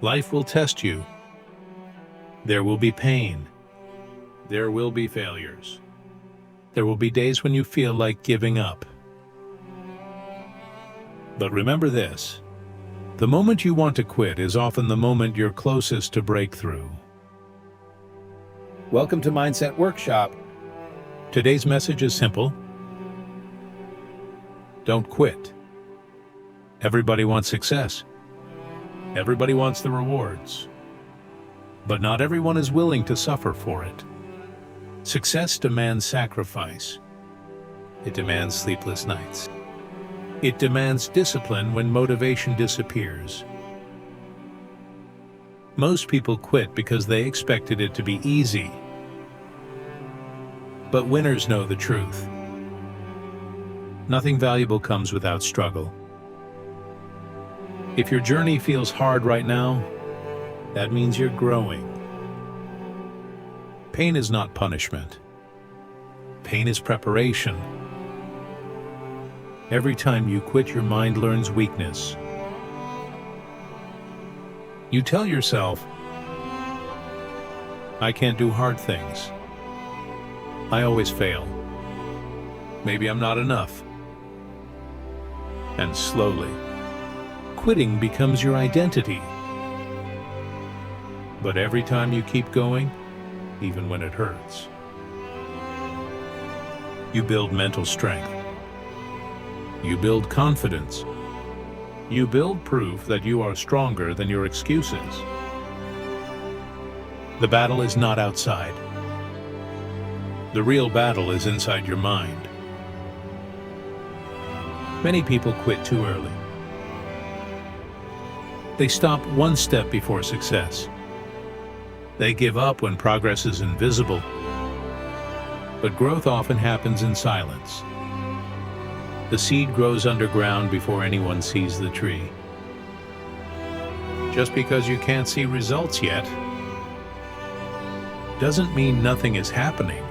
Life will test you. There will be pain. There will be failures. There will be days when you feel like giving up. But remember this: the moment you want to quit is often the moment you're closest to breakthrough. Welcome to Mindset Workshop. Today's message is simple. Don't quit. Everybody wants success. Everybody wants the rewards. But not everyone is willing to suffer for it. Success demands sacrifice. It demands sleepless nights. It demands discipline when motivation disappears. Most people quit because they expected it to be easy. But winners know the truth. Nothing valuable comes without struggle. If your journey feels hard right now, that means you're growing. Pain is not punishment. Pain is preparation. Every time you quit, your mind learns weakness. You tell yourself, I can't do hard things. I always fail. Maybe I'm not enough. And slowly, quitting becomes your identity. But every time you keep going, even when it hurts, you build mental strength. You build confidence. You build proof that you are stronger than your excuses. The battle is not outside. The real battle is inside your mind. Many people quit too early. They stop one step before success. They give up when progress is invisible. But growth often happens in silence. The seed grows underground before anyone sees the tree. Just because you can't see results yet doesn't mean nothing is happening.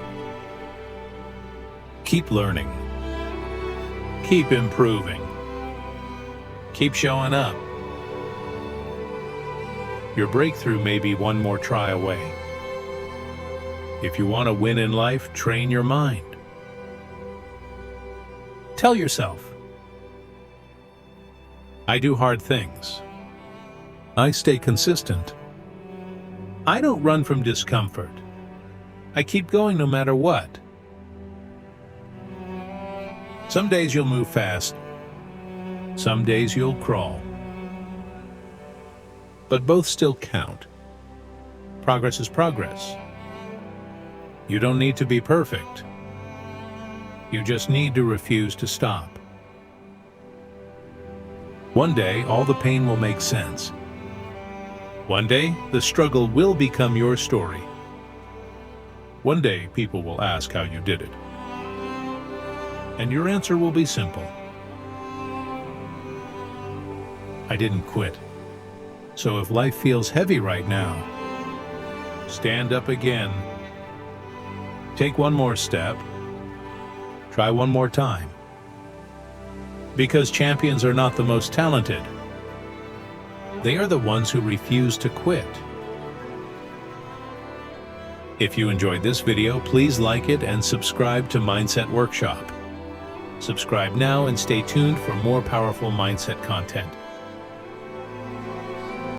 Keep learning. Keep improving. Keep showing up. Your breakthrough may be one more try away. If you want to win in life, train your mind. Tell yourself, I do hard things. I stay consistent. I don't run from discomfort. I keep going no matter what. Some days you'll move fast. Some days you'll crawl. But both still count. Progress is progress. You don't need to be perfect. You just need to refuse to stop. One day, all the pain will make sense. One day, the struggle will become your story. One day, people will ask how you did it. And your answer will be simple. I didn't quit. So if life feels heavy right now, stand up again. Take one more step. Try one more time. Because champions are not the most talented. They are the ones who refuse to quit. If you enjoyed this video, please like it and subscribe to Mindset Workshop. Subscribe now and stay tuned for more powerful mindset content.